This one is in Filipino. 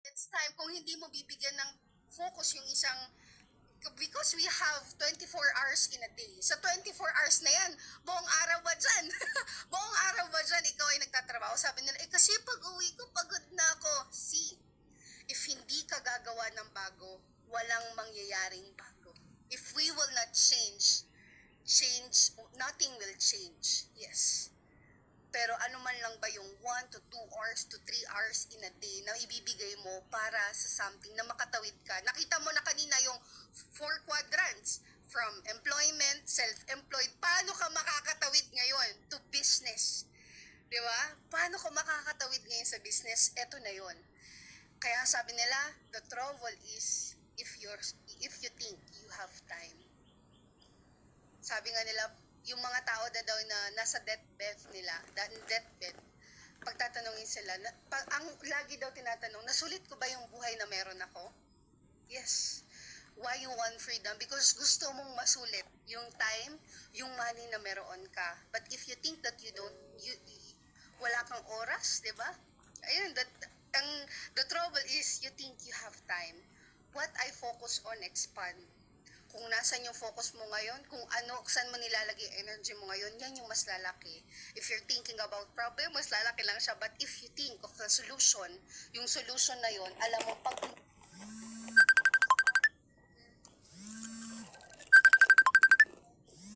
It's time kung hindi mo bibigyan ng focus yung isang, because we have 24 hours in a day. Sa 24 hours na yan, buong araw ba dyan? Buong araw ba dyan ikaw ay nagtatrabaho? Sabi nila, kasi pag uwi ko, pagod na ako. See, if hindi ka gagawa ng bago, walang mangyayaring bago. If we will not change, nothing will change. Yes. Pero ano man lang ba yung 1 to 2 hours to 3 hours in a day na ibibigay mo para sa something na makatawid ka. Nakita mo na kanina yung 4 quadrants from employment, self-employed. Paano ka makakatawid ngayon to business? Di ba? Paano ka makakatawid ngayon sa business? Eto na yon. Kaya sabi nila, the trouble is if you think you have time. Sabi nga nila, yung mga tao na daw na nasa deathbed nila, pagtatanungin sila, ang lagi daw tinatanong, nasulit ko ba yung buhay na meron ako? Yes. Why you want freedom? Because gusto mong masulit yung time, yung money na meron ka. But if you think that wala kang oras, di ba? Ayun, the trouble is you think you have time. What I focus on, expand. Kung nasan yung focus mo ngayon, kung saan mo nilalagay yung energy mo ngayon, yan yung mas lalaki. If you're thinking about problem, mas lalaki lang siya. But if you think of the solution, yung solution na yon, alam mo, pag